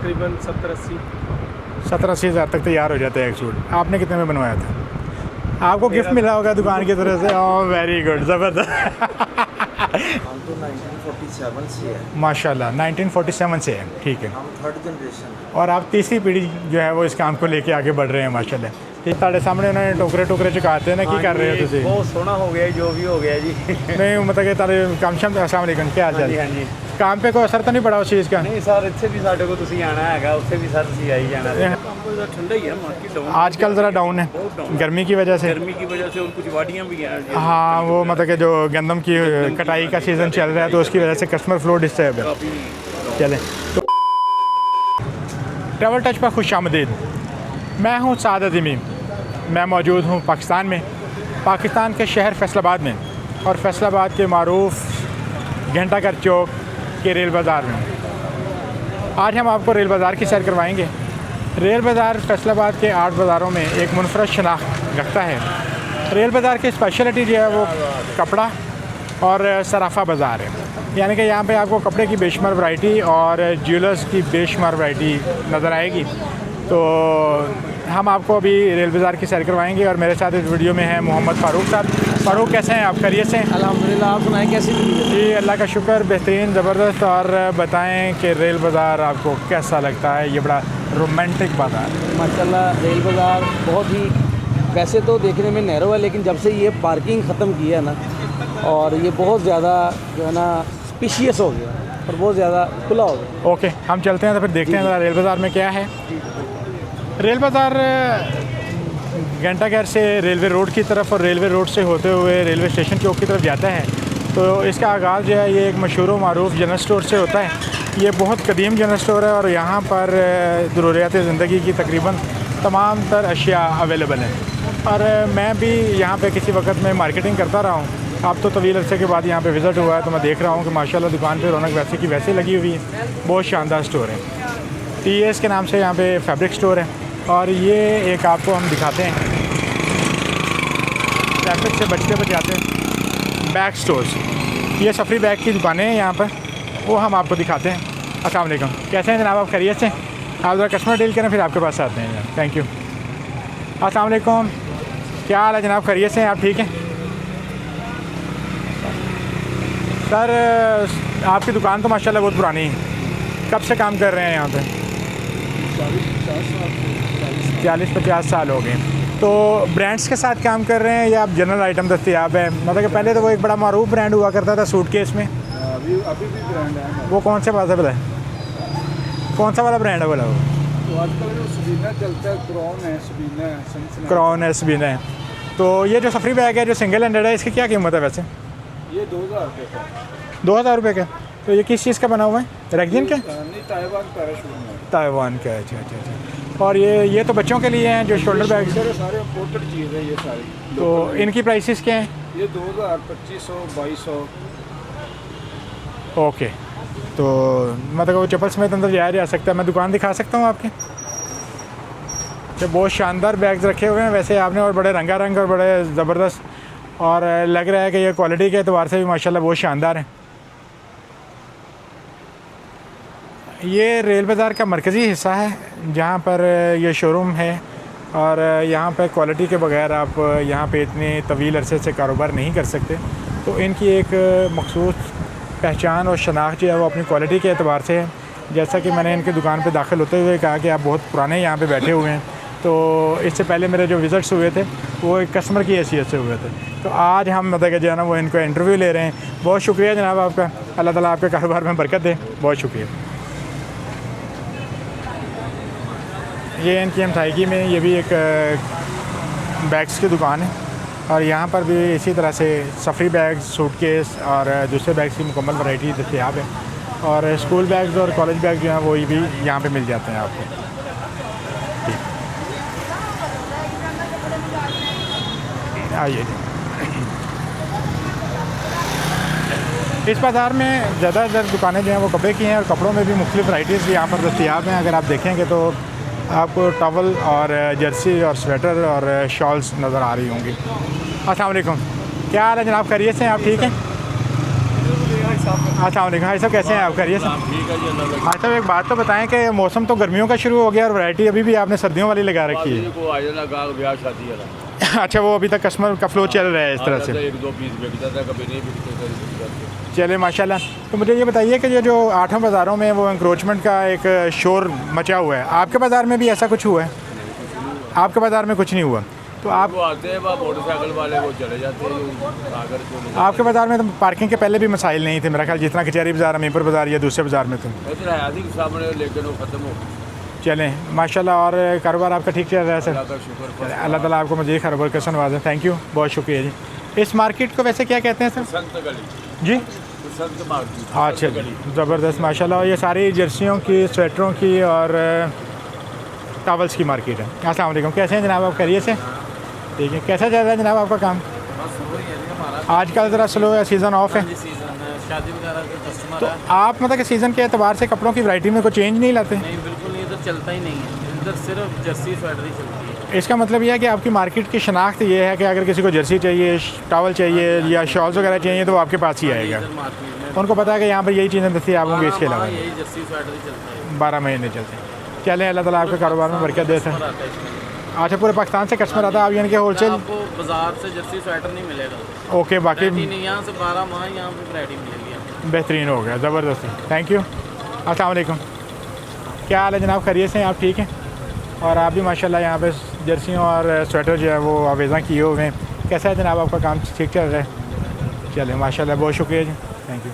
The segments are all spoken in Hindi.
तकरीबन 70-80 हज़ार तक तैयार हो जाता है एक सूट। आपने कितने में बनवाया था? आपको गिफ्ट मिला होगा दुकान की तरफ से। ओह वेरी गुड, ज़बरदस्त। हम तो 1947 से है। माशाल्लाह 1947 से है, ठीक है। हम थर्ड जनरेशन है। और आप तीसरी पीढ़ी जो है वो इस काम को लेके आगे बढ़ रहे हैं माशाल्लाह। ये साढ़े सामने उन्होंने टोकरे टोकरे चुकाते हैं ना, की कर रहे हो तुझे? बहुत सोहना हो गया जो भी हो गया जी। नहीं मतलब कि तारे कम शम अस्सलाम वालेकुम, क्या हाल चाल? हाँ जी काम पे कोई असर तो नहीं पड़ा उस चीज़ का? नहीं सर, ਇੱਥੇ ਵੀ ਸਾਡੇ ਕੋਲ ਤੁਸੀਂ ਆਣਾ ਹੈਗਾ, ਉੱਥੇ ਵੀ ਸਰ ਤੁਸੀਂ ਆਈ जाना है। ठंडा ही है, मार्केट डाउन आजकल ज़रा डाउन है गर्मी की वजह से। गर्मी की वजह से और कुछ वादियाँ भी हैं। हाँ वो मतलब कि जो गंदम की कटाई का सीज़न चल रहा है तो उसकी वजह से कस्टमर फ्लो डिस्टर्ब है। काफ़ी चलें तो ट्रैवल टच पर खुश आमदीद। मैं हूँ सादत मीम। मैं मौजूद हूँ पाकिस्तान में, पाकिस्तान के शहर फैसलाबाद में, और फैसलाबाद के मारूफ घंटाघर चौक के रेल बाज़ार में। आज हम आपको रेल बाज़ार की सैर करवाएंगे। रेल बाज़ार फैसलाबाद के 8 बाज़ारों में एक मुनफरद शनाख्त रखता है। रेल बाज़ार की स्पेशलिटी जो है वो कपड़ा और सराफा बाज़ार है, यानी कि यहाँ पे आपको कपड़े की बेशुमार वैरायटी और ज्वेलर्स की बेशुमार वैरायटी नज़र आएगी। तो हम आपको अभी रेल बाज़ार की सैर करवाएंगे और मेरे साथ इस वीडियो में है मोहम्मद फ़ारूक साहब। फ़ारूक कैसे हैं आप? खैरियत से हैं? अल्हम्दुलिल्लाह, आप सुनाएं कैसी? जी अल्लाह का शुक्र, बेहतरीन, ज़बरदस्त। और बताएं कि रेल बाज़ार आपको कैसा लगता है? ये बड़ा रोमांटिक बाज़ार। माशाल्लाह रेल बाज़ार बहुत ही, वैसे तो देखने में नैरो है, लेकिन जब से ये पार्किंग ख़त्म की है ना, और ये बहुत ज़्यादा जो है ना स्पेशियस हो गया और बहुत ज़्यादा खुला हो गया। ओके हम चलते हैं तो फिर देखते हैं ज़रा रेल बाज़ार में क्या है। रेल बाज़ार घंटाघर से रेलवे रोड की तरफ और रेलवे रोड से होते हुए रेलवे स्टेशन चौक की तरफ जाता है। तो इसका आगाज़ जो है ये एक मशहूर मारूफ जनरल स्टोर से होता है। ये बहुत कदीम जनरल स्टोर है और यहाँ पर ज़रूरियात ज़िंदगी की तकरीबन तमाम तर अशिया अवेलेबल हैं। और मैं भी यहाँ पे किसी वक्त में मार्केटिंग करता रहा हूँ। अब तो तवील अरसे के बाद यहाँ पे विज़िट हुआ है तो मैं देख रहा हूँ कि माशाल्लाह दुकान पे रौनक वैसे की वैसे लगी हुई है। बहुत शानदार स्टोर है। TS के नाम से यहाँ पे फैब्रिक स्टोर है। और ये एक आपको हम दिखाते हैं, ट्रैफिक से बचते बचाते हैं, बैग स्टोर्स। ये सफरी बैग की दुकानें हैं यहाँ पर, वो हम आपको दिखाते हैं। अस्सलाम वालेकुम, कैसे हैं जनाब? आप खैरियत से? आप ज़रा कस्टमर डील करें फिर आपके पास आते हैं। Thank you. अस्सलाम वालेकुम, क्या हाल है जनाब? खैरियत से हैं आप? ठीक है सर, आपकी दुकान तो माशाल्लाह बहुत पुरानी है। कब से काम कर रहे हैं यहाँ पे? 40-50 साल हो गए। तो ब्रांड्स के साथ काम कर रहे हैं या आप जनरल आइटम दस्तियाब है? मतलब कि पहले तो वो एक बड़ा मारूफ ब्रांड हुआ करता था सूटकेस में। अभी भी ब्रांड है। वो कौन से पास है बताए? कौन सा वाला ब्रांड है बोला? वो तो आजकल जो सबीना चलता है, क्राउन है, सबीना है, सनसनाटी। क्राउन है, सबीना है। तो ये जो सफरी बैग है जो सिंगल हैंडेड है, इसकी क्या कीमत है वैसे? ये 2000 रुपये का। 2000 रुपये का। तो ये किस चीज़ का बना हुआ है? रेक्जिन का? नहीं, ताइवान पैराशूट में। ताइवान का। अच्छा अच्छा अच्छा। और ये तो बच्चों के लिए हैं जो शोल्डर बैग। सारे इम्पोर्टेड चीज़ है ये सारी। तो इनकी प्राइसेस क्या हैं? ये 2000, 2500, 2200। ओके। तो मतलब वो चप्पल समेत अंदर जाया जा सकता है। मैं दुकान दिखा सकता हूँ आपके? तो बहुत शानदार बैग्स रखे हुए हैं वैसे आपने, और बड़े रंगारंग और बड़े ज़बरदस्त, और लग रहा है कि ये क्वालिटी के एतबार से भी माशाल्लाह बहुत शानदार है। ये रेल बाज़ार का मरकज़ी हिस्सा है जहाँ पर ये शोरूम है, और यहाँ पर क्वालिटी के बगैर आप यहाँ पे इतने तवील अरसे से कारोबार नहीं कर सकते। तो इनकी एक मखसूस पहचान और शनाख्त जो है वो अपनी क्वालिटी के एतबार से है। जैसा कि मैंने इनकी दुकान पे दाखिल होते हुए कहा कि आप बहुत पुराने यहाँ पे बैठे हुए हैं, तो इससे पहले मेरे जो विज़िट्स हुए थे वो एक कस्टमर की हैसियत से हुए थे। तो आज हम मतलब कि जो है ना वो इनको इंटरव्यू ले रहे हैं। बहुत शुक्रिया जनाब आपका, अल्लाह ताला आपके कारोबार में बरकत दे। बहुत शुक्रिया। ये इनकी एमथाइगी में ये भी एक बैग्स की दुकान है, और यहाँ पर भी इसी तरह से सफरी बैग, सूटकेस और दूसरे बैग्स की मुकम्मल वैरायटी दस्तयाब है। और स्कूल बैग्स और कॉलेज बैग जो हैं वो भी यहाँ पे मिल जाते हैं आपको। आइए। इस बाज़ार में ज़्यादातर दुकानें जो हैं वो कपड़े की हैं, और कपड़ों में भी मुख्तलिफ वैराइटीज़ यहाँ पर दस्तयाब हैं। अगर आप देखेंगे तो आपको टॉवल और जर्सी और स्वेटर और शॉल्स नज़र आ रही होंगी। अस्सलाम वालेकुम, क्या हाल है जनाब? खैरियत से हैं आप? ठीक हैं अस्सलाम वालेकुम भाई साहब, कैसे हैं आप? खैरियत से? ठीक है जी, अल्लाह भाई साहब एक बात तो बताएं कि मौसम तो गर्मियों का शुरू हो गया और वैरायटी अभी भी आपने सर्दियों वाली लगा रखी है। को आ जाना गाल ब्याह शादी वाला। अच्छा, वो अभी तक कस्टमर का फ्लो चल रहा है इस तरह से। एक दो पीस बिकता था, कभी नहीं बिकते। चले माशाल्लाह। तो मुझे ये बताइए कि ये जो 8 बाज़ारों में वो इंक्रोचमेंट का एक शोर मचा हुआ है, आपके बाज़ार में भी ऐसा कुछ हुआ है? आपके बाज़ार में कुछ नहीं हुआ तो आप वो आते हैं मोटरसाइकिल वाले, वो चले जाते हैं आकर को। आपके बाज़ार में तो पार्किंग के पहले भी मसाइल नहीं थे मेरा ख्याल, जितना कचहरी बाज़ार, अमीरपुर बाज़ार या दूसरे बाज़ार में थे। इधर हयाती के सामने, लेकिन वो ख़त्म हो चलें माशाल्लाह। और कारोबार आपका ठीक चल रहा है सर? अल्लाह का शुक्र। अल्लाह ताला आपको मज़ीद कारोबार का नवाज़े। थैंक यू, बहुत शुक्रिया जी। इस मार्केट को वैसे क्या कहते हैं सर? संत गली जी संत मार्केट। अच्छा जी, ज़बरदस्त माशाल्लाह। ये सारी जर्सियों की, स्वेटरों की और टॉवल्स की मार्केट है। अस्सलाम वालेकुम, कैसे हैं जनाब आप? खैरियत से? ठीक है, कैसा चल रहा है जनाब आपका काम? आजकल ज़रा स्लो है, सीज़न ऑफ है शादी वगैरह के कस्टमर तो है। आप मतलब कि सीज़न के एतबार से कपड़ों की वैरायटी में कोई चेंज नहीं लाते? नहीं, बिल्कुल नहीं, इधर चलता ही नहीं है। इधर सिर्फ जर्सी स्वेटर ही चलती है। इसका मतलब यह है कि आपकी मार्केट की शनाख्त ये है कि अगर किसी को जर्सी चाहिए, टॉवल चाहिए या शॉल्स वगैरह चाहिए तो वो आपके पास ही आएगा। इधर मार्केट में उनको पता है कि यहाँ पर यही चीज़ें दस्तियाब होंगी, इसके अलावा यही जर्सी स्वेटर ही चलता है। 12 महीने चलते हैं। चलें, अल्लाह ताला आपके कारोबार में बरकत देते हैं। आता है इसमें। अच्छा, पूरे पाकिस्तान से कस्टमर आता है आप यानी कि होलसेल? आपको बाजार से जर्सी स्वेटर नहीं मिलेगा। ओके, बाकी वैरायटी नहीं, यहाँ से 12 माह यहाँ पे वैरायटी मिलेगी आपको। बेहतरीन हो गया, ज़बरदस्त। Thank you. अस्सलाम वालेकुम, क्या हाल है जनाब? खैरियत से हैं आप? ठीक हैं। और आप भी माशाल्लाह यहाँ पे जर्सियों और स्वेटर जो है वो आवेज़ा किए हुए हैं। कैसा है जनाब आपका काम? ठीक चल रहा है? चले माशाल्लाह, बहुत शुक्रिया जी, थैंक यू।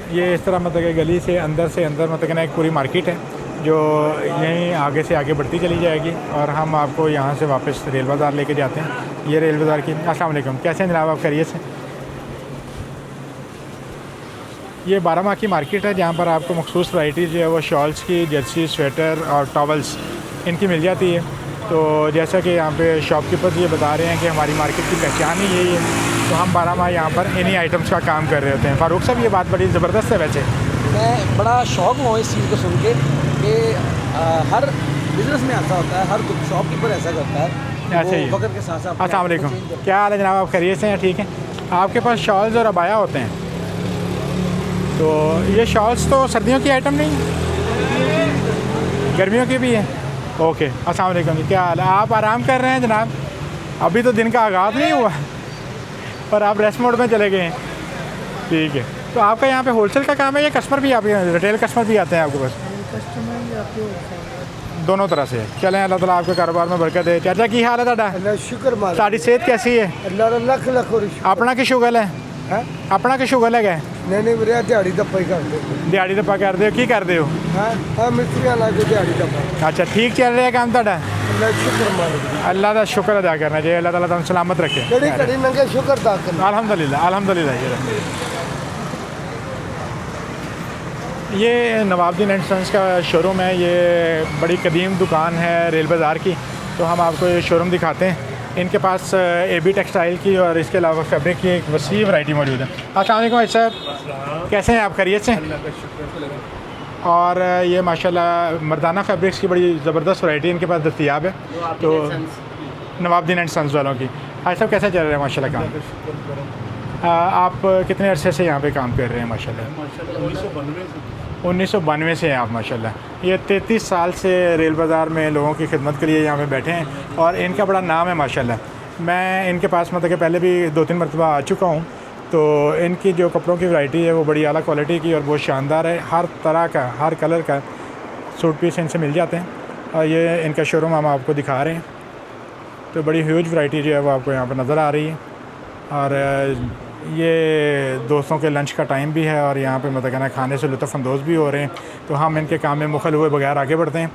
ये इस तरह मतलब कि गली से अंदर मतलब कि एक पूरी मार्केट है जो यहीं आगे से आगे बढ़ती चली जाएगी और हम आपको यहाँ से वापस रेल बाज़ार लेके जाते हैं। ये रेल बाज़ार की। अस्सलाम वालेकुम, कैसे हैं जनाब आप? खैरियत से? ये 12 माह की मार्केट है जहाँ पर आपको मखसूस वैरायटी जो है वो शॉल्स की, जर्सी, स्वेटर और टॉवल्स इनकी मिल जाती है। तो जैसा कि यहाँ पे शॉपकीपर ये बता रहे हैं कि हमारी मार्केट की पहचान ही यही है, तो हम 12 माह यहाँ पर इन्हीं आइटम्स का काम कर रहे होते हैं। फ़ारूक साहब, ये बात बड़ी ज़बरदस्त है वैसे। मैं बड़ा शौक हुआ इस चीज़ को सुन के कि हर बिज़नेस में ऐसा होता है, हर शॉपकीपर ऐसा करता है कि ऐसे ही। वो वक्त के साथ साथ अपने अस्सलाम आप को वालेकुम, change करता है। क्या हाल है जनाब आप? खैरियत से हैं? ठीक है। आपके पास शॉल्स और अबाया होते हैं, तो ये शॉल्स तो सर्दियों की आइटम नहीं है, गर्मियों की भी है? ओके, अस्सलाम वालेकुम जी, क्या हाल है? आप आराम कर रहे हैं जनाब? अभी तो दिन का आगाज़ नहीं हुआ पर आप रेस्ट मोड में चले गए हैं। ठीक है, तो आपका यहाँ पे होलसेल का काम है या कस्टमर भी, आप रिटेल कस्टमर भी आते हैं आपके पास? दोनों तरह से। चलें, अल्लाह ताला आपके कारोबार में बरकत है। चाचा की हाल है ਤੁਹਾਡਾ? अल्लाह शुक्र माल ਤੁਹਾਡੀ सेहत कैसी है? अल्लाह दा लख लख और शुक्र अपना कि शुगल है? है। अपना कि शुगल है? नहीं नहीं मेरे दिहाड़ी दप्पा ही करते दिहाड़ी दप्पा करते हो? की करते हो? हैं। हाँ मिस्त्रियाँ ला के दिहाड़ी दप्पा। अच्छा, ठीक चल रहा है काम ਤੁਹਾਡਾ? अल्लाह शुक्र मालिक अल्लाह का शुक्र अदा करना चाहिए। अल्लाह ताला तुम सलामत रखे। घड़ी घड़ी नंगे शुक्र दा करना। अल्हम्दुलिल्लाह, अल्हम्दुलिल्लाह। ये नवाबुद्दीन एंड सन्स का शोरूम है। ये बड़ी कदीम दुकान है रेल बाज़ार की। तो हम आपको ये शोरूम दिखाते हैं। इनके पास AB टेक्सटाइल की और इसके अलावा फैब्रिक की एक वसी वैरायटी मौजूद है। अस्सलाम वालेकुम भाई साहब, कैसे हैं आप? खैरियत से? और ये माशाल्लाह मर्दाना फैब्रिक्स की बड़ी ज़बरदस्त वैरायटी इनके पास दस्तियाब है। तो नवाबुद्दीन एंड सन्स वालों की। भाई साहब कैसा चल रहा है माशाल्लाह काम? आप कितने अरसे से यहाँ पे काम कर रहे हैं? माशाल्लाह 1992 से हैं आप माशाल्लाह। ये 33 साल से रेल बाज़ार में लोगों की खिदमत के लिए यहाँ पे बैठे हैं और इनका बड़ा नाम है माशाल्लाह। मैं इनके पास मतलब कि पहले भी 2-3 मरतबा आ चुका हूँ। तो इनकी जो कपड़ों की वैरायटी है वो बड़ी आला क्वालिटी की और बहुत शानदार है। हर तरह का, हर कलर का सूट पीस इनसे मिल जाते हैं और ये इनका शोरूम हम आपको दिखा रहे हैं। तो बड़ी ह्यूज वैरायटी जो है वो आपको यहाँ पर नज़र आ रही है। और ये दोस्तों के लंच का टाइम भी है और यहाँ पे मतलब कहना खाने से लुत्फ़अंदोज़ भी हो रहे हैं। तो हम इनके काम में मुखल हुए बगैर आगे बढ़ते हैं।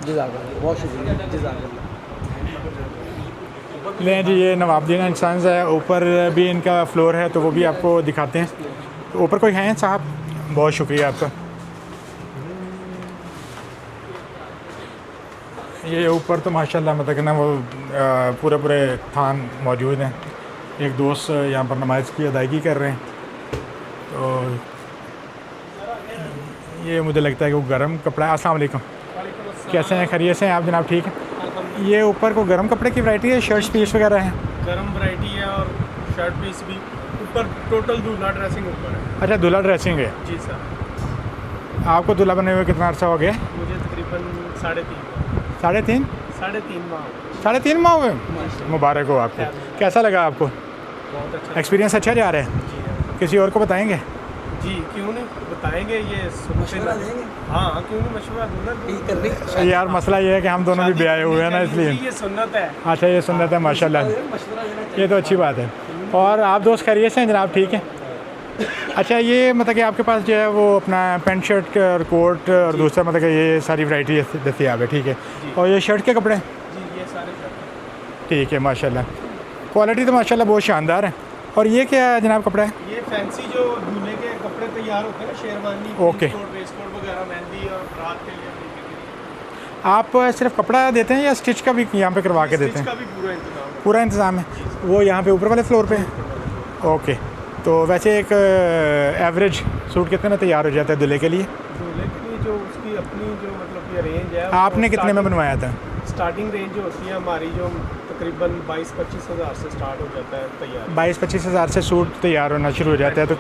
जज़ाकल्लाह, बहुत शुक्रिया, जज़ाकल्लाह। लें जी, ये नवाबुद्दीन एंड सन्स है। ऊपर भी इनका फ्लोर है तो वो भी आपको दिखाते हैं। तो ऊपर कोई हैं साहब? बहुत शुक्रिया आपका। ये ऊपर तो माशाल्लाह मतलब कि ना वो पूरे थान मौजूद हैं एक दोस्त यहाँ पर नमाज की अदायगी कर रहे हैं। तो ये मुझे लगता है कि वो गर्म कपड़ा है। अस्सलाम वालेकुम, कैसे हैं, खैरियत से हैं आप जनाब? ठीक है। ये ऊपर को गर्म कपड़े की वैरायटी है, शर्ट्स पीस वगैरह हैं? गर्म वैरायटी है और शर्ट पीस भी ऊपर, टोटल दूल्हा ड्रेसिंग ऊपर है। अच्छा, दूल्हा ड्रेसिंग है। जी सर। आपको दूल्हा बने हुए कितना अर्सा हो गया? मुझे तकरीबन 3.5 3.5 माह। 3.5 माह हुए? मुबारक हो आपको। कैसा लगा आपको? बहुत अच्छा एक्सपीरियंस अच्छा जा रहा है? जी। किसी और को बताएंगे? जी क्यों नहीं, बताएंगे। ये हाँ क्यों नहीं, मशवरा दूंगा। यार मसला ये है कि हम दोनों भी ब्याह हुए हैं ना, इसलिए। ये सुन्नत है। अच्छा, ये सुन्नत है, माशाल्लाह, ये तो अच्छी बात है। और आप दोस्त खैरियत से हैं जनाब? ठीक है। अच्छा, ये मतलब कि आपके पास जो है वो अपना पैंट शर्ट और कोट और दूसरा मतलब कि ये सारी वैरायटी दस्तियाब है, ठीक है। और ये शर्ट के कपड़े? जी ये सारे शर्ट। ठीक है, माशाल्लाह, क्वालिटी तो माशाल्लाह बहुत शानदार है। और ये क्या है जनाब कपड़ा है? ये फैंसी जो दूल्हे के कपड़े तैयार होते हैं ना, शेरवानी, ओके। वेस्ट कोट वगैरह, मेहंदी और रात के लिए। आप सिर्फ कपड़ा देते हैं या स्टिच का भी यहाँ पे करवा के देते हैं? का भी पूरा इंतजाम। पूरा इंतज़ाम है। वो यहाँ पे ऊपर वाले फ्लोर पे है? ओके। तो वैसे एक एवरेज सूट कितने में तैयार हो जाता है दूल्हे के लिए? दूल्हे के लिए जो उसकी अपनी जो मतलब ये रेंज है। आपने कितने में बनवाया था? स्टार्टिंग रेंज जो होती है हमारी, जो तकरीबन 22-25 हज़ार से स्टार्ट हो जाता है तैयार। 22-25 हज़ार से सूट तैयार होना शुरू हो जाता है। तो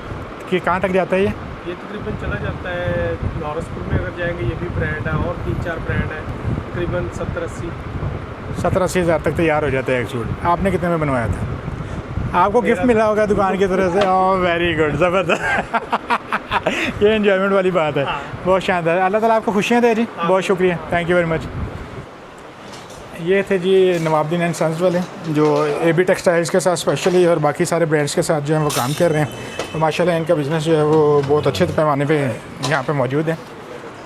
कि कहाँ तक जाता है ये? ये तकरीबन चला जाता है नौरसपुर में अगर जाएंगे, ये भी ब्रांड है और 3-4 ब्रांड है, तकरीबन 70-80 हज़ार तक तैयार हो जाता है एक सूट। आपने कितने में बनवाया था? आपको गिफ्ट मिला होगा दुकान की तरफ से? ओह वेरी गुड, ज़बरदस्त। ये एंजॉयमेंट वाली बात है। बहुत शानदार। अल्लाह ताला आपको खुशियाँ दे जी। बहुत शुक्रिया, थैंक यू वेरी मच। ये थे जी नवाबुद्दीन एंड सन्स वाले, जो AB टेक्सटाइल्स के साथ स्पेशली और बाकी सारे ब्रांड्स के साथ जो है वो काम कर रहे हैं। तो माशाल्लाह इनका बिज़नेस जो है वो बहुत अच्छे पैमाने पे यहाँ पे मौजूद है।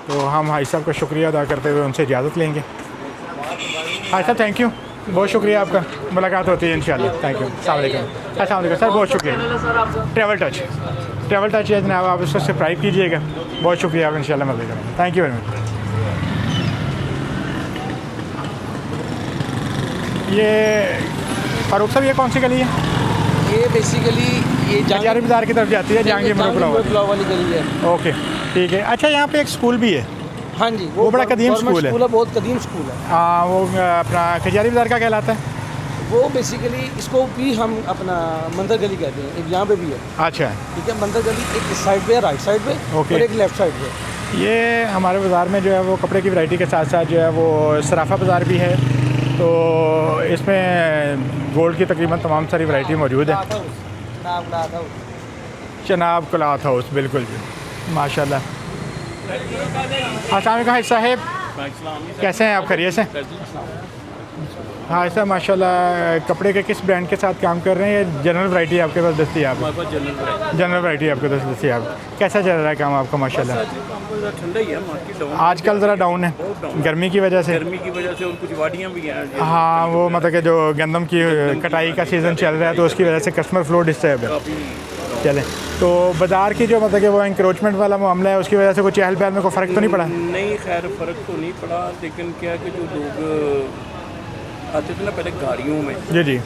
तो हम भाई साहब का शुक्रिया अदा करते हुए उनसे इजाज़त लेंगे। भाई साहब थैंक यू, बहुत शुक्रिया आपका। मुलाकात होती है इंशाल्लाह। Thank you. अस्सलाम वालेकुम सर, बहुत शुक्रिया। ट्रैवल टच है जनाब, आप इसको सब्सक्राइब कीजिएगा। बहुत शुक्रिया, आप इंशाल्लाह मदद करेंगे। Thank you very much. ये फारूक साहब, ये कौन सी गली है? ये बेसिकली ये जहांगीर बाज़ार की तरफ जाती है, जहांगीर पुलाव वाली गली है। ओके, ठीक है। अच्छा, यहाँ पे एक स्कूल भी है? हाँ जी, वो बड़ा कदीम स्कूल है। बहुत कदीम स्कूल है। हाँ, वो अपना खजारी बाज़ार का कहलाता है? वो बेसिकली इसको भी हम अपना मंदिर गली कहते हैं। एक यहाँ पे भी है। अच्छा, ठीक है। मंदिर गली एक साइड पे है, राइट साइड पे, ओके। और एक लेफ्ट साइड पे। ये हमारे बाज़ार में जो है वो कपड़े की वैरायटी के साथ साथ जो है वो सराफा बाज़ार भी है। तो इसमें गोल्ड की तकरीबन तमाम सारी वैरायटी मौजूद है। चनाब क्लॉथ हाउस, बिल्कुल जी, माशाल्लाह। अस्सलाम वालेकुम हाजी साहब, कैसे हैं आप? खैरियत से? हाँ सर, माशाल्लाह। कपड़े के किस ब्रांड के साथ काम कर रहे हैं? जनरल वैरायटी आपके पास दस्तियाब है? जनरल वैरायटी आपके पास दस्तियाब। कैसा चल रहा है काम आपका? माशाल्लाह ठंडा ही है मार्केट। आजकल ज़रा डाउन है गर्मी की वजह से। और कुछ वादियाँ भी हैं। हाँ, वो मतलब कि जो गंदम की कटाई का सीज़न चल रहा है तो उसकी वजह से कस्टमर फ्लो डिस्टर्ब है। चलें, तो बाज़ार की जो मतलब कि वो इंक्रोचमेंट वाला मामला है, उसकी वजह से कोई चहल पहल में कोई फ़र्क तो नहीं पड़ा? नहीं, खैर फ़र्क तो नहीं पड़ा, लेकिन क्या कि जो लोग आते थे ना पहले गाड़ियों में, जी,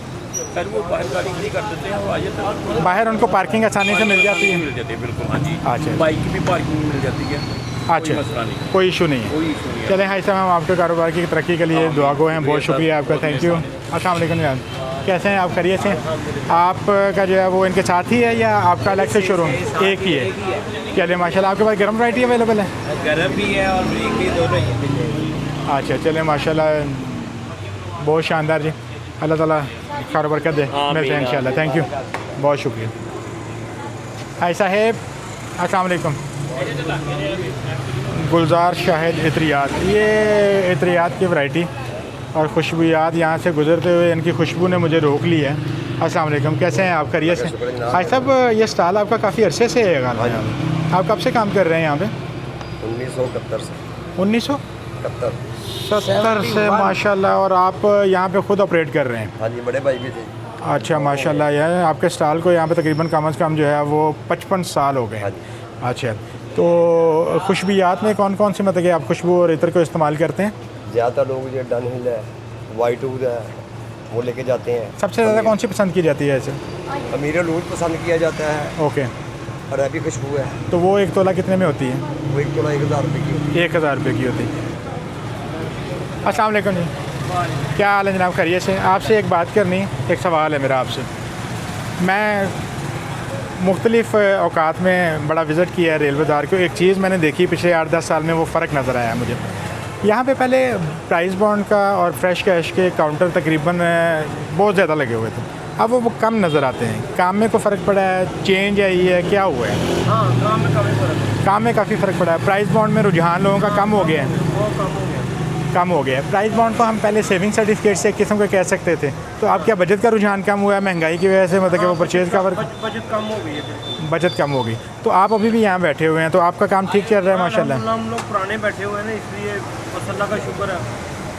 खैर वो बाहर गाड़ी खड़ी कर देते हैं और आ जाते हैं। बाहर उनको पार्किंग आसानी से मिल जाती है? मिल जाती है, बिल्कुल। हाँ जी। अच्छा, बाइक की भी पार्किंग मिल जाती है। अच्छा, मसला नहीं, कोई इशू नहीं है। कोई इशू नहीं है। चलें भाई साहब, हम आपके कारोबार की तरक्की के लिए दुआ गो हैं। बहुत शुक्रिया आपका, थैंक यू। अस्सलाम वालेकुम जनाब, कैसे हैं आप? खैरियत से? आपका जो है वो इनके साथ ही है या आपका अलग से शोरूम? एक ही है। चलिए माशाल्लाह। आपके पास गर्म वैरायटी अवेलेबल है? गर्म भी है और ब्रेक भी, दोनों ही। अच्छा, चलें माशाल्लाह, बहुत शानदार जी। अल्लाह ताला खैर बरकत दे। मिलते हैं इंशाल्लाह। थैंक यू, बहुत शुक्रिया। हाय साहेब, अस्सलाम वालेकुम। गुलजार शाहिद इत्रियात, ये इत्रियात की वैरायटी और खुशबूयात यहाँ से गुजरते हुए इनकी खुशबू ने मुझे रोक ली है। अस्सलाम वालेकुम, कैसे हैं आप? खैरियत से? भाई साहब, ये स्टॉल आपका काफ़ी अरसे से है गाना यहाँ पे? आप कब से काम कर रहे हैं यहाँ पे? 1971 से। 1970 से, माशाल्लाह। और आप यहाँ पे खुद ऑपरेट कर रहे हैं? हाँ जी, बड़े भाई भी थे। अच्छा, माशाल्लाह। यार आपके स्टॉल को यहाँ पे तकरीबन कम से कम जो है वो 55 साल हो गए। हाँ जी। अच्छा, तो खुशबूयात में कौन कौन सी मतलब कि आप खुशबू और इत्र को इस्तेमाल करते हैं? ज़्यादातर लोग जो डन हिल है, वाइट वुड है, वो लेके जाते हैं। सबसे ज़्यादा कौन सी पसंद की जाती है ऐसे? अमीर लूज पसंद किया जाता है, ओके, अरबी खुशबू है। तो वो 1 तोला कितने में होती है? वो 1 तोला 1000 रुपये की होती 1000 रुपये की होती है। अस्सलाम वालेकुम जी, क्या हाल है जनाब? खैरियत से? आपसे एक बात करनी, एक सवाल है मेरा आपसे। मैं मुख्तलिफ़ औकात में बड़ा विज़िट किया है रेल बाज़ार को। एक चीज़ मैंने देखी पिछले 8-10 साल में, वो फ़र्क नज़र आया मुझे। यहाँ पे पहले प्राइस बॉन्ड का और फ्रेश कैश के काउंटर तकरीबन बहुत ज़्यादा लगे हुए थे, अब वो कम नज़र आते हैं। काम में कोई फ़र्क पड़ा है, चेंज आई है, क्या हुआ है? हाँ, काम में काफ़ी फ़र्क है। काम में काफ़ी फ़र्क पड़ा है। प्राइस बॉन्ड में रुझान लोगों का कम हो गया है, बहुत कम हो गया। कम हो गया है। प्राइस बॉन्ड को हम पहले सेविंग सर्टिफिकेट से एक किस्म का कह सकते थे, तो अब क्या बजट का रुझान कम हुआ है महंगाई की वजह से? मतलब कि वो परचेज़ का वर्क, बजट कम हो गई है बिल्कुल। बचत कम हो गई। तो आप अभी भी यहाँ बैठे हुए हैं, तो आपका काम ठीक चल रहा है माशाल्लाह? हम लोग पुराने बैठे हुए हैं ना, इसलिए बस अल्लाह का शुक्र है।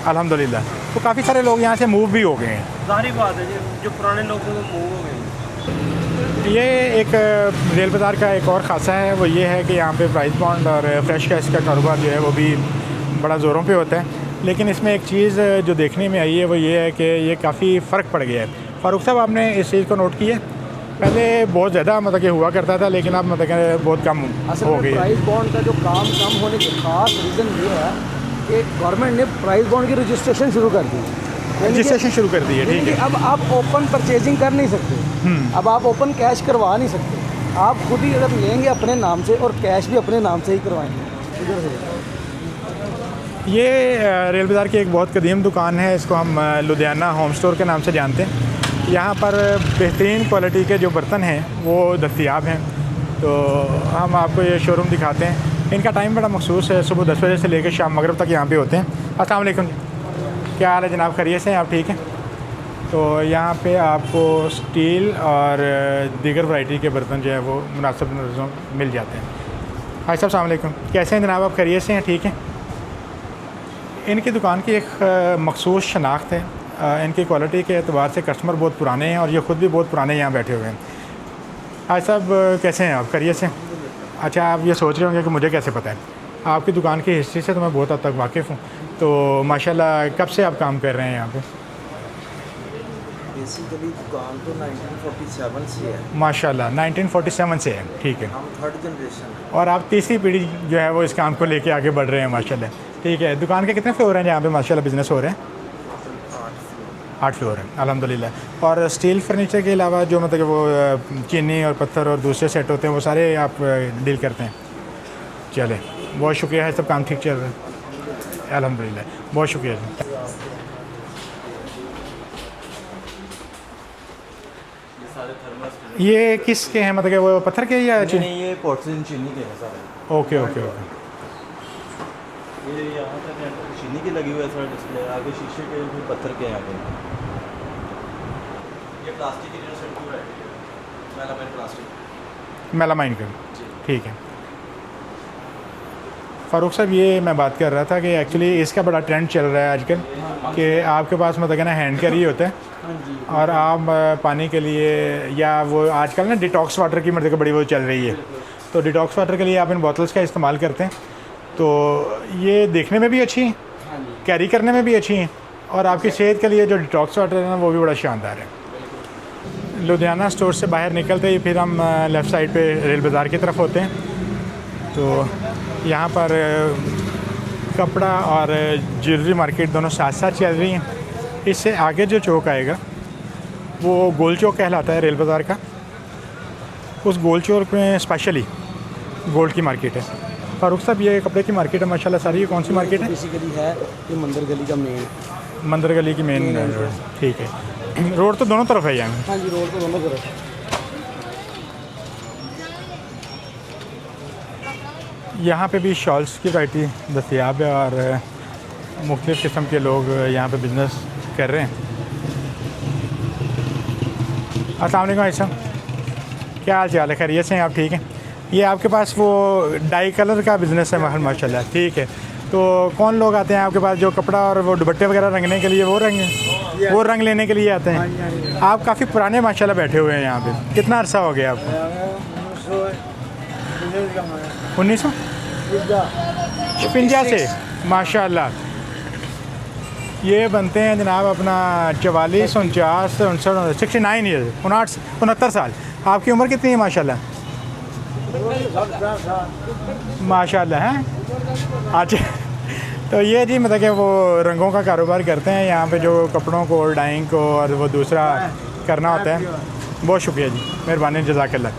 अल्हम्दुलिल्लाह। तो काफ़ी सारे लोग यहाँ से मूव भी हो गए हैं। जाहिर बात है जी, जो पुराने लोग थे वो मूव हो गए। ये एक रेल बाज़ार का एक और ख़ासा है, वो ये है कि यहाँ पे प्राइस बॉन्ड और फ्रेश कैश का कारोबार जो है वो भी बड़ा ज़ोरों पे होता है। लेकिन इसमें एक चीज़ जो देखने में आई है वो ये है कि ये काफ़ी फ़र्क पड़ गया है। फ़ारूक साहब, आपने इस चीज़ को नोट किया? पहले बहुत ज़्यादा मतलब कि हुआ करता था, लेकिन अब मतलब कि बहुत कम असल हो में गई है। प्राइस बॉन्ड का जो काम कम होने के खास रीज़न ये है कि गवर्नमेंट ने प्राइस बॉन्ड की रजिस्ट्रेशन शुरू कर दी। यानी कि- रजिस्ट्रेशन शुरू कर दी है, ठीक यानी कि है। अब आप ओपन परचेजिंग कर नहीं सकते, अब आप ओपन कैश करवा नहीं सकते। आप खुद ही अगर लेंगे अपने नाम से और कैश भी अपने नाम से ही करवाएंगे इधर से। ये रेल बाज़ार की एक बहुत कदीम दुकान है, इसको हम लुधियाना होम स्टोर के नाम से जानते हैं। यहाँ पर बेहतरीन क्वालिटी के जो बर्तन हैं वो दस्तयाब हैं। तो हम आपको ये शोरूम दिखाते हैं। इनका टाइम बड़ा मखसूस है, सुबह 10 बजे से लेकर शाम मगरिब तक यहाँ पे होते हैं। अस्सलाम वालेकुम, क्या हाल है जनाब? खैरियत से हैं आप? ठीक हैं। तो यहाँ पे आपको स्टील और दीगर वैरायटी के बर्तन जो है वो मुनासिब नज़रों मिल जाते हैं। भाई साहब अस्सलाम वालेकुम, कैसे हैं जनाब? आप खैरियत से हैं? ठीक है। इनकी दुकान की एक मखसूस शनाख्त है। इनकी क्वालिटी के एतबार से कस्टमर बहुत पुराने हैं और ये ख़ुद भी बहुत पुराने यहाँ बैठे हुए हैं। भाई साहब कैसे हैं आप? खैरियत से? अच्छा, आप ये सोच रहे होंगे कि मुझे कैसे पता है। आपकी दुकान की हिस्ट्री से तो मैं बहुत हद तक वाकिफ़ हूँ। तो माशाल्लाह कब से आप काम कर रहे हैं यहाँ पे? बेसिकली दुकान तो 1947 से है। माशाल्लाह 1947 से है, ठीक है। हम 3rd जनरेशन है। और आप तीसरी पीढ़ी जो है वो इस काम को लेके आगे बढ़ रहे हैं माशाल्लाह, ठीक है। दुकान के कितने फ्लोर हैं जहाँ पे माशाल्लाह बिज़नेस हो रहे हैं? 8 फ्लोर हैं, अल्हम्दुलिल्लाह। और स्टील फर्नीचर के अलावा जो मतलब वो चीनी और पत्थर और दूसरे सेट होते हैं वो सारे आप डील करते हैं? चले, बहुत शुक्रिया है, सब काम ठीक चल रहा है अल्हम्दुलिल्लाह, बहुत शुक्रिया जी। ये किसके हैं, मतलब कि वो पत्थर के या चीनी? नहीं, ये पोर्टलिन चीनी के हैं सारे। Okay okay okay. ये यहाँ तक चीनी की लगी हुई है सर डिस्प्ले, आगे शीशे के भी पत्थर के यहाँ पे। ये प्लास्टिक की जो सेट है मेलामाइन प्लास्टिक, मेलामाइन का, ठीक है। फ़ारूक साहब, ये मैं बात कर रहा था कि एक्चुअली इसका बड़ा ट्रेंड चल रहा है आजकल कि आपके पास मतलब ना हैंड कैरी होता है और आप पानी के लिए या वो आजकल ना डिटॉक्स वाटर की मतलब बड़ी वो चल रही है, तो डिटॉक्स वाटर के लिए आप इन बोतल्स का इस्तेमाल करते हैं। तो ये देखने में भी अच्छी हैं, कैरी करने में भी अच्छी हैं और आपकी सेहत के लिए जो डिटॉक्स वाटर है ना वो भी बड़ा शानदार है। लुधियाना स्टोर से बाहर निकलते ही फिर हम लेफ़्ट साइड पे रेल बाज़ार की तरफ होते हैं। तो यहाँ पर कपड़ा और ज्वेलरी मार्केट दोनों साथ साथ चल रही हैं। इससे आगे जो चौक आएगा वो गोल चौक कहलाता है रेल बाज़ार का। उस गोल चौक में स्पेशली गोल्ड की मार्केट है। फ़ारूक साहब, ये कपड़े की मार्केट है माशाल्लाह सारी। ये कौन सी मार्केट है? बेसिकली है ये मंदिर गली का मेन। मंदिर गली की मेन रोड, ठीक है। रोड तो दोनों तरफ है यहाँ? हाँ जी, रोड तो दोनों तरफ है। यहाँ पे भी शॉल्स की वैरायटी दस्तयाब है और मुख्तलिफ़ किस्म के लोग यहाँ पे बिज़नेस कर रहे हैं। अस्सलाम वालेकुम भाई साहब, क्या हाल चाल है? खैरियत से हैं आप? ठीक है। ये आपके पास वो डाई कलर का बिज़नेस है माशाल्लाह, ठीक है। तो कौन लोग आते हैं आपके पास जो कपड़ा और वो दुपट्टे वगैरह रंगने के लिए वो रंग लेने के लिए आते हैं? आप काफ़ी पुराने माशाल्लाह बैठे हुए हैं यहाँ पे। कितना अर्सा हो गया आपको? 1956 से माशाल्लाह। ये बनते हैं जनाब अपना 44, 49, 59, 69 ईयर, 69 साल। आपकी उम्र कितनी है माशाल्लाह? माशाल्लाह है। अच्छा, तो ये जी मतलब कि वो रंगों का कारोबार करते हैं यहाँ पे, जो कपड़ों को डाइंग को और वो दूसरा करना होता है। बहुत शुक्रिया जी, मेहरबानी, जज़ाकल्लाह।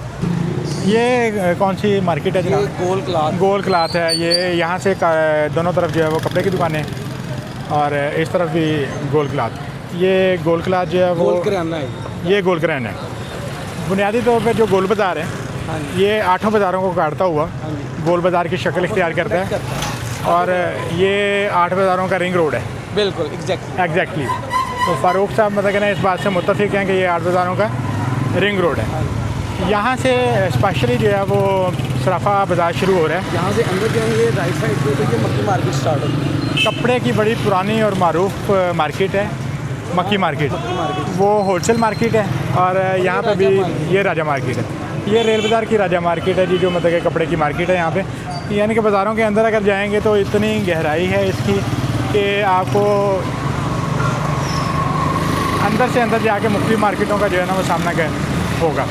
ये कौन सी मार्केट है ये जनाब? गोल क्लाथ। गोल क्लाथ है। ये यहाँ से दोनों तरफ जो है वो कपड़े की दुकानें, और इस तरफ भी गोल क्लाथ। ये गोल क्लाथ जो है वो गोल किराना है। ये गोल किराना है। बुनियादी तौर पर जो गोल बाज़ार है हाँ जी। ये 8 बाज़ारों को काटता हुआ हाँ जी। गोल बाज़ार की शक्ल इख्तियार करता है, और ये 8 बाज़ारों का रिंग रोड है। बिल्कुल एग्जैक्टली। तो फ़ारूक साहब मतलब कि ना इस बात से मुत्तफ़िक हैं कि ये 8 बाज़ारों का रिंग रोड है। यहाँ से स्पेशली जो है वो सराफा बाज़ार शुरू हो रहा है। यहाँ से अंदर जाएंगे राइट साइड पे तो ये मक्की मार्केट स्टार्ट होगी। कपड़े की बड़ी पुरानी और मारूफ मार्केट है मक्की मार्केट। वो होलसेल मार्केट है, और यहाँ पे भी ये राजा मार्केट है। ये रेल बाज़ार की राजा मार्केट है जी, जो मतलब कि कपड़े की मार्केट है यहाँ पे। यानी कि बाज़ारों के अंदर अगर जाएंगे तो इतनी गहराई है इसकी कि आपको अंदर से अंदर जाके मुख्तलिफ मार्केटों का जो है ना वो सामना कर होगा।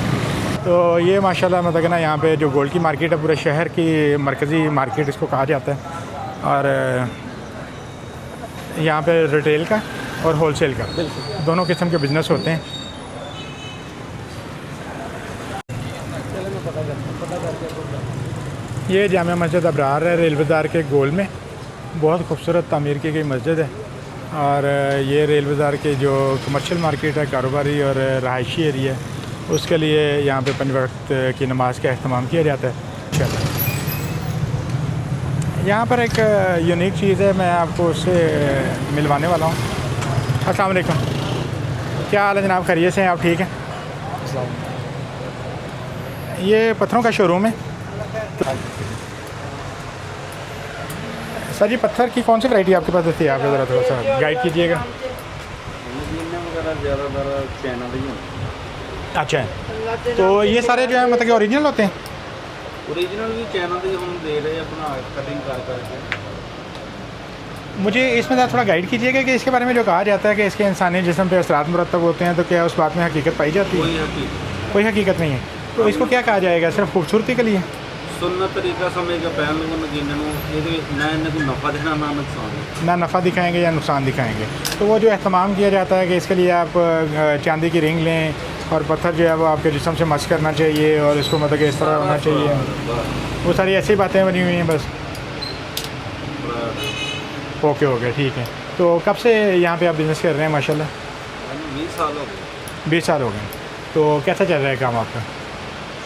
तो ये माशाल्लाह मतलब कि ना यहाँ पे जो गोल्ड की मार्केट है, पूरे शहर की मरकज़ी मार्केट इसको कहा जाता है। और यहाँ पे रिटेल का और होलसेल का दोनों किस्म के बिज़नेस होते हैं। ये जामिया मस्जिद अबरार है, रेल बाज़ार के गोल में। बहुत खूबसूरत तामीर की गई मस्जिद है, और ये रेल बाज़ार के जो कमर्शियल मार्केट है, कारोबारी और रहायशी एरिया है, उसके लिए यहाँ पे 5 वक्त की नमाज का अहतमाम किया जाता है। यहाँ पर एक यूनिक चीज़ है, मैं आपको उससे मिलवाने वाला हूँ। अस्सलाम वालेकुम, क्या हाल है जनाब? खैरियत से हैं आप? ठीक है। ये पत्थरों का शोरूम है। सर जी, पत्थर की कौन सी वैरायटी आपके पास दस्ती है? आप ज़रा थोड़ा सा गाइड कीजिएगा। ज़्यादातर चाइना के ही होंगे। अच्छा, तो ये सारे जो है मतलब कि ओरिजिनल होते हैं? ओरिजिनल भी चाइना के हम दे रहे हैं अपना कटिंग कर करके। मुझे इसमें ज़रा थोड़ा गाइड कीजिएगा कि इसके बारे में जो कहा जाता है कि इसके इंसानी जिस्म पे असरात मुरतब होते हैं, तो क्या उस बात में हकीकत पाई जाती है? कोई हकीकत नहीं है। तो इसको क्या कहा जाएगा? सिर्फ खूबसूरती के लिए? सुन्नत तरीका समझ के पहन लोगों ने जिन्होंने ना इन्हें कोई नफ़ा देना ना नुकसान। ना नफ़ा दिखाएंगे या नुकसान दिखाएंगे। तो वो जो अहतमाम किया जाता है कि इसके लिए आप चांदी की रिंग लें, और पत्थर जो है वो आपके जिस्म से मस करना चाहिए, और इसको मतलब कि इस तरह होना चाहिए, वो सारी ऐसी बातें बनी हुई हैं बस। ओके ओके, ठीक है। तो कब से यहाँ पे आप बिज़नेस कर रहे हैं? माशाल्लाह 20 साल हो गए। 20 साल हो गए। तो कैसा चल रहा है काम आपका?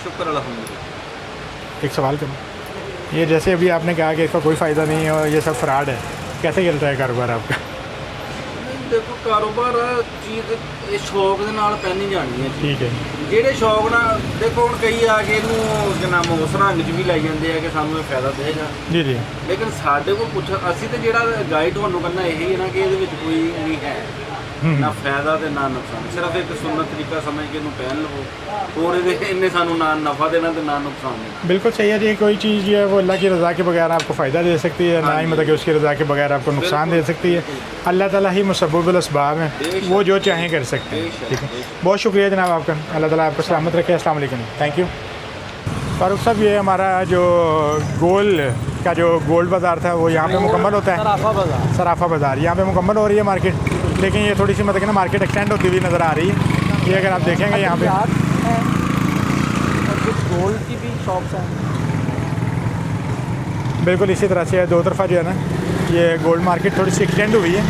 शुक्र अल्हम्दुलिल्लाह। एक सवाल करूँ, ये जैसे अभी आपने कहा कि इसका कोई फ़ायदा नहीं है और ये सब फ्रॉड है, कैसे चल रहा है कारोबार आपका? देखो कारोबार चीज़ ये शौक ਦੇ ਨਾਲ ਪਹਿਨੀ ਜਾਣੀ ਹੈ। ठीक है। ਜਿਹੜੇ ਸ਼ੌਕ ਨਾਲ ਦੇਖੋ ਹੁਣ ਕਈ ਆ ਕੇ ਇਹਨੂੰ ਕਿ ਨਾਮ ਉਸ ਰੰਗ 'ਚ ਵੀ ਲਾਈ ਜਾਂਦੇ ਆ ਕਿ ਸਾਨੂੰ ਇਹ ਫਾਇਦਾ ਦੇਗਾ, जी जी। ਲੇਕਿਨ ਸਾਡੇ ਕੋਲ ਪੁੱਛ ਅਸੀਂ ਤੇ ਜਿਹੜਾ ਗਾਈਡ ਤੁਹਾਨੂੰ ਕਰਨਾ ਇਹੀ ਹੈ ਨਾ ਕਿ ਇਹਦੇ ਵਿੱਚ ਕੋਈ ਨਹੀਂ ਹੈ ਨਾ ਫਾਇਦਾ ਤੇ ਨਾ ਨੁਕਸਾਨ, ਸਿਰਫ ਇੱਕ ਸੁੰਨਤ ਤਰੀਕਾ ਸਮਝ ਕੇ ਇਹਨੂੰ ਪਹਿਨ ਲਵੋ, ਹੋਰ ਇਹਦੇ ਇਹਨੇ ਸਾਨੂੰ ਨਾ नफ़ा देना तो ना नुकसान देना। बिल्कुल सही है जी। कोई चीज़ जो है वो अल्लाह की रज़ा के बगैर आपको फ़ायदा दे सकती है, ना ही मतलब कि उसकी रज़ा के बगैर आपको नुकसान दे सकती है। अल्लाह ताला ही मुसब्बिबुल असबाब हैं, वो जो चाहें कर सकते हैं। ठीक है, बहुत शुक्रिया जनाब आपका। अल्लाह ताला आपको सलामत रखे। अस्सलाम वालेकुम, थैंक यू। फ़ारूक साहब, ये हमारा जो गोल का जो गोल्ड बाज़ार था वो यहाँ पे मुकम्मल होता है? सराफा बाजार। सराफा बाज़ार यहाँ पे मुकम्मल हो रही है मार्केट, लेकिन ये थोड़ी सी मतलब कि ना मार्केट एक्सटेंड होती हुई नज़र आ रही है। ये अगर आप देखेंगे यहाँ पे और कुछ गोल्ड की भी शॉप्स हैं। बिल्कुल इसी तरह से दो तरफा जो है ना ये गोल्ड मार्केट थोड़ी सी एक्सटेंड हुई है,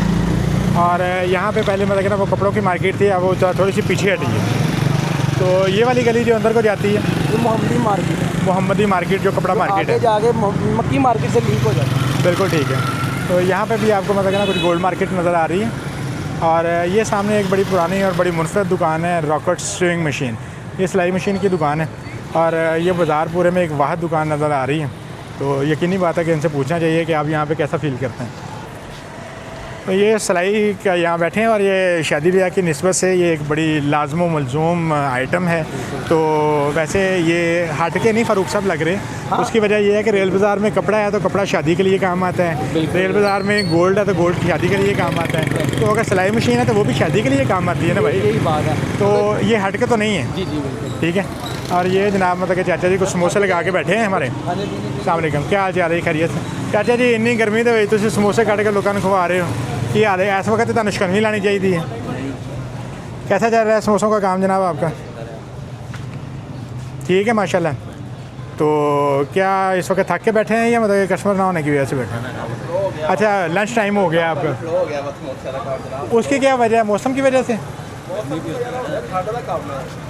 और यहाँ पे पहले मतलब कि ना वो कपड़ों की मार्केट थी, अब वो थोड़ी सी पीछे हटी है। तो ये वाली गली जो अंदर को जाती है ये मोहम्मदी मार्केट है। मोहम्मदी मार्केट जो कपड़ा मार्केट आगे है, जाके मक्की मार्केट से लिंक हो जाता है। बिल्कुल ठीक है। तो यहाँ पे भी आपको मतलब कि ना कुछ गोल्ड मार्केट नज़र आ रही है, और ये सामने एक बड़ी पुरानी और बड़ी मुनफरद दुकान है, रॉकेट स्विंग मशीन। ये सिलाई मशीन की दुकान है, और ये बाज़ार पूरे में एक वाहिद दुकान नज़र आ रही है। तो यकीनी बात है कि इनसे पूछना चाहिए कि आप यहाँ पे कैसा फ़ील करते हैं। तो ये सिलाई का यहाँ बैठे हैं और ये शादी ब्याह की निस्बत से ये एक बड़ी लाजम मलजूम आइटम है। तो वैसे ये हट के नहीं फ़ारूक साहब लग रहे, उसकी वजह ये है कि रेल बाज़ार में कपड़ा है तो कपड़ा शादी के लिए काम आता है, रेल बाज़ार में गोल्ड है तो गोल्ड शादी के लिए काम आता है, तो अगर सिलाई मशीन है तो वो भी शादी के लिए काम आती है ना भाई। यही बात है। तो ये हट के तो नहीं है। जी जी बिल्कुल। ठीक है। और ये जनाब मतलब कि चाचा जी को समोसे लगा के बैठे हैं हमारे। अस्सलाम वालेकुम, क्या हाल चाल है? खैरियत से? चाचा जी इन्नी गर्मी तो तुम समोसे कट के लोगों को खवा रहे हो, की हाल है? इस वक्त तो शिकंजी लानी चाहिए है। कैसा चल रहा है समोसों का काम जनाब आपका? ठीक है माशाल्लाह। तो क्या इस वक्त थक के बैठे हैं या मतलब कस्टमर ना होने की वजह से बैठे हैं? अच्छा लंच टाइम हो गया आपका, उसकी क्या वजह है? मौसम की वजह से?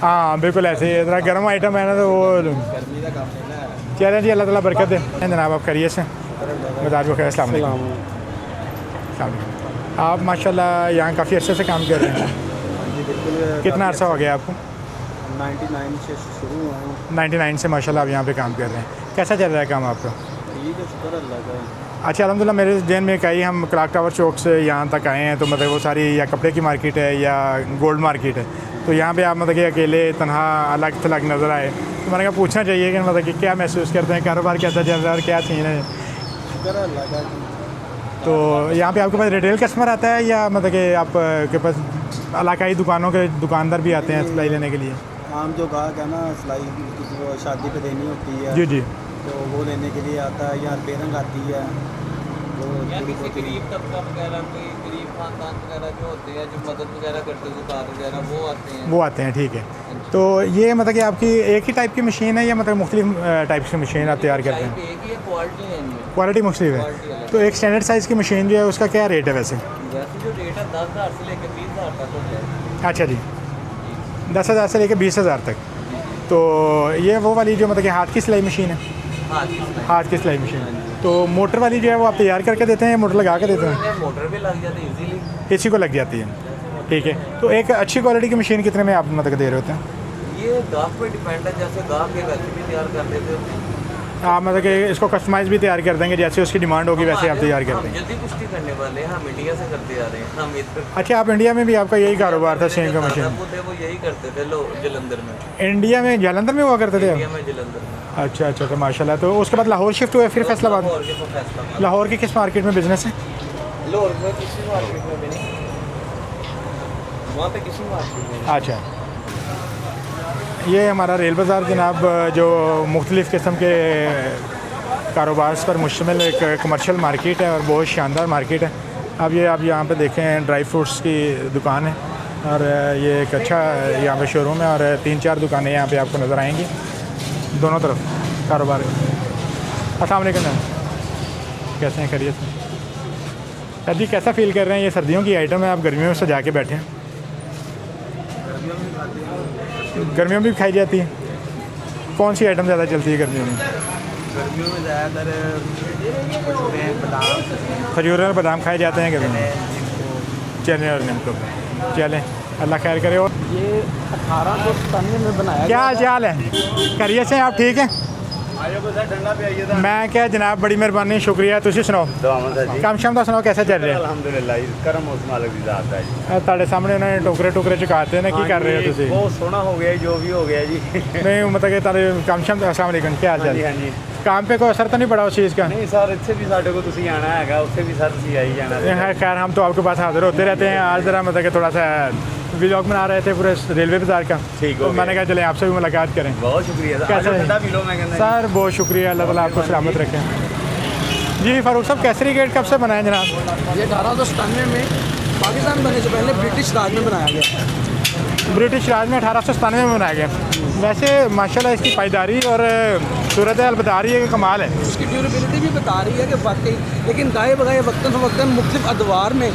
हाँ बिल्कुल ऐसे ही इतना गर्म आइटम है ना तो वो चलें जी। अल्लाह ताला बरकत दे जनाब। आप करिए से बता दो। अस्सलाम वालेकुम। आप माशाल्लाह यहाँ काफ़ी अर्से से काम कर रहे हैं। कितना अर्सा हो गया आपको? 99 से शुरू हुआ हूँ। 99 से माशाल्लाह आप यहाँ पे काम कर रहे हैं। कैसा चल रहा है काम आपका? ठीक है, शुक्र अल्लाह का। अच्छा अल्हम्दुलिल्लाह। मेरे जहन में कई हम क्लॉक टावर चौक से यहाँ तक आए हैं तो मतलब वो सारी या कपड़े की मार्केट है या गोल्ड मार्केट है, तो यहाँ पे आप मतलब कि अकेले तनहा अलग थलग नज़र आए तो मैंने कहा पूछना चाहिए कि मतलब कि क्या महसूस करते हैं, कारोबार कैसा चल रहा है और क्या सीन है? शुक्र अल्लाह का। तो यहाँ पे आपके पास रिटेल कस्टमर आता है या मतलब कि आप के पास इलाकाई दुकानों के दुकानदार भी आते हैं सिलाई लेने के लिए? आम जो गाहक है ना सिलाई किसी को शादी पे देनी होती है जी जी। तो वो लेने के लिए आता है, या पेरंग आती है तो थोड़ी बहुत गरीब तबका वगैरह, कोई गरीब खानदान वगैरह जो होते हैं जो मदद वगैरह करते हैं दुकान वगैरह वो आते हैं। ठीक है। तो ये मतलब कि आपकी एक ही टाइप की मशीन है या मतलब मुख्तलिफ टाइप की मशीन आप तैयार करते हैं? एक ही क्वालिटी है इनमें, क्वालिटी मुख्तलिफ है। तो एक स्टैंडर्ड साइज़ की मशीन जो है उसका क्या रेट है वैसे? वैसे जो रेट है 10,000 से लेकर 20,000 तक होता है। अच्छा जी, 10,000 से लेकर 20,000 तक। तो ये वो वाली जो मतलब कि हाथ की सिलाई मशीन है? हाथ की सिलाई मशीन। तो मोटर वाली जो है वो आप तैयार करके देते हैं या मोटर लगा के देते हैं? मोटर भी लग जाती है इजीली, इसी को लग जाती है। ठीक है। तो एक अच्छी क्वालिटी की मशीन कितने में आप मतलब दे रहे होते हैं? ये गाहक पे डिपेंड है, जैसे गाहक के वैसे भी तैयार कर देते हैं आप मतलब कि इसको कस्टमाइज़ भी तैयार कर देंगे, जैसे उसकी डिमांड होगी वैसे आप तैयार कर देंगे? जल्दी पुष्टि करने वाले हैं, हम इंडिया से करते आ रहे हैं। हम इधर अच्छा आप इंडिया में भी आपका यही कारोबार था सेम का मशीन? वो यही करते थे जलंधर में। इंडिया में जालंधर में हुआ करते थे? इंडिया में जलंधर में। अच्छा अच्छा। तो माशाल्लाह। तो उसके बाद लाहौर शिफ्ट हुए फिर फैसलाबाद? लाहौर की किस मार्केट में बिजनेस है? लाहौर में किसी मार्केट में भी नहीं, वहाँ पे किसी मार्केट में। अच्छा। ये हमारा रेल बाज़ार जनाब जो मुख्तलिफ़ किस्म के कारोबार पर मुश्तमिल एक कमर्शियल मार्केट है और बहुत शानदार मार्केट है। अब ये आप यहाँ पे देखें ड्राई फ्रूट्स की दुकान है और ये एक अच्छा यहाँ पे शोरूम है और 3-4 दुकानें यहाँ पे आपको नज़र आएंगी दोनों तरफ कारोबार। अस्सलाम वालेकुम मैम, कैसे हैं? खैरियत से? सर जी कैसा फ़ील कर रहे हैं? ये सर्दियों की आइटम है, आप गर्मियों में सजा के बैठे हैं। गर्मियों में भी खाई जाती है? कौन सी आइटम ज़्यादा चलती है गर्मियों में? गर्मियों में ज़्यादातर बादाम, खजूर और बादाम खाए जाते हैं गर्मियों में, चने और नीमको। चलें अल्लाह खैर करे। और ये 1897 में बनाया क्या हाल चाल है? खैरियत से? आप ठीक हैं? मैं क्या जनाब बड़ी मेहरबानी, शुक्रिया। तुसी सुनाओ काम शाम का सुनाओ कैसा चल रहा है? अलहमदुलिल्लाह गर्म मौसम अलग दी जाता है जी। ਤੁਹਾਡੇ ਸਾਹਮਣੇ ਉਹਨਾਂ ਨੇ ਟੋਕਰੇ ਟੋਕਰੇ ਚੁਕਾਤੇ ਨੇ, ਕੀ ਕਰ ਰਹੇ ਹੋ ਤੁਸੀਂ? बहुत सोना हो गया जो भी हो गया जी। नहीं मतलब कि तारे काम शाम अस्सलाम वालेकुम, क्या हाल चाल? हाँ जी काम पे कोई असर तो नहीं पड़ा उस चीज़ का? नहीं सर, इतने भी साढ़े को तुसी आना है, उससे भी सर तुसी आई जाना है। खैर हम तो आपके पास हाजिर होते रहते हैं। आज ज़रा मतलब कि थोड़ा सा व्लॉग बना रहे थे पूरे रेलवे बाज़ार का, ठीक तो हो मैंने कहा चले आपसे भी मुलाकात करें। बहुत शुक्रिया सर। कैसे हैं? ठंडा पी लो मैं कहना सर बहुत शुक्रिया, अल्लाह ताला आपको सलामत रखें। जी फ़ारूक साहब केसरी गेट कब से बनाया जनाब? ये 1897 में पाकिस्तान बनने से पहले ब्रिटिश राज में बनाया गया। ब्रिटिश राज में 1897 में बनाया गया। वैसे माशाल्लाह इसकी पायदारी और सूरत हाल बता रही है कि कमाल है। उसकी ड्यूरेबिलिटी भी बता रही है कि वाकई, लेकिन गाये बगाए वक्तन फ़वक्तन मुख्तलिफ अदवार में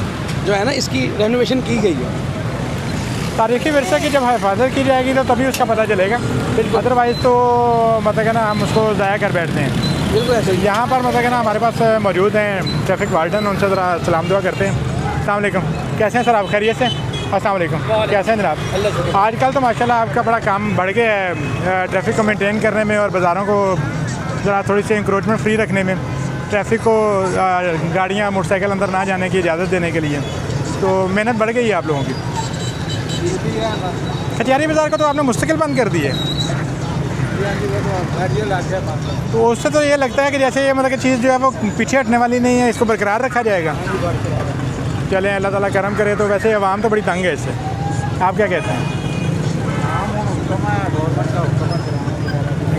जो है ना इसकी रेनोवेशन की गई है। तारीख़ी विरसे की जब हिफाजत की जाएगी तो तभी उसका पता चलेगा, अदरवाइज़ तो मतलब कि ना हम उसको ज़ाया कर बैठते हैं। बिल्कुल ऐसे ही। यहाँ पर मतलब कि ना हमारे पास मौजूद हैं ट्रैफिक वार्डन, उनसे ज़रा सलाम दुआ करते हैं। अस्सलाम वालेकुम, कैसे हैं सर आप? खैरियत से? अस्सलाम वालेकुम, कैसे हैं जनाब? आजकल तो माशाल्लाह आपका बड़ा काम बढ़ गया है ट्रैफिक को मेंटेन करने में और बाज़ारों को ज़रा थोड़ी सी इंक्रोचमेंट फ्री रखने में। ट्रैफिक को गाड़ियाँ मोटरसाइकिल अंदर ना जाने की इजाज़त देने के लिए, तो मेहनत बढ़ गई है आप लोगों की। खतियारी बाज़ार को तो आपने मुस्तकिल बंद कर दी है, तो उससे तो ये लगता है कि जैसे ये मतलब कि चीज़ जो है वो पीछे हटने वाली नहीं है, इसको बरकरार रखा जाएगा। चलें, अल्लाह ताला करम करे। तो वैसे आवाम तो बड़ी तंग है इससे, आप क्या कहते हैं?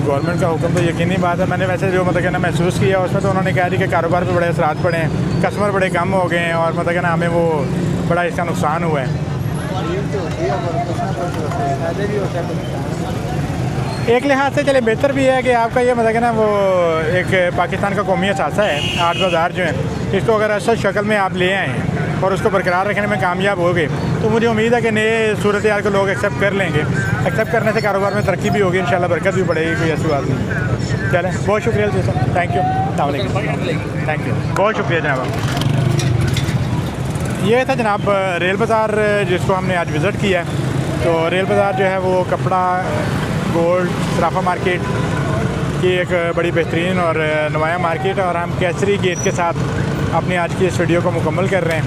गवर्नमेंट का हुक्म तो यकीनी बात है। मैंने वैसे जो मतलब कि ना महसूस किया उसमें तो उन्होंने कहा कि कारोबार पे बड़े असरात पड़े हैं, कस्टमर बड़े कम हो गए हैं और मतलब कि ना हमें वो बड़ा इसका नुकसान हुआ है। एक लिहाज से चले बेहतर भी है कि आपका ये मतलब कि ना वो एक पाकिस्तान का कौमी असासा है, आर्ट बाज़ार जो है, इसको अगर असल शक्ल में आप ले आए हैं और उसको बरकरार रखने में कामयाब हो गए तो मुझे उम्मीद है कि नए सूरत हाल को लोग एक्सेप्ट कर लेंगे। एक्सेप्ट करने से कारोबार में तरक्की भी होगी, इंशाल्लाह बरकत भी बढ़ेगी, कोई ऐसी बात नहीं। चलें, बहुत शुक्रिया जी sir, thank you, thank you, बहुत शुक्रिया जनाब। ये था जनाब रेल बाज़ार जिसको हमने आज विज़िट किया है। तो रेल बाज़ार जो है वो कपड़ा, गोल्ड, सराफा मार्केट की एक बड़ी बेहतरीन और नुमाया मार्केट है और हम केसरी गेट के साथ अपनी आज की इस वीडियो को मुकम्मल कर रहे हैं।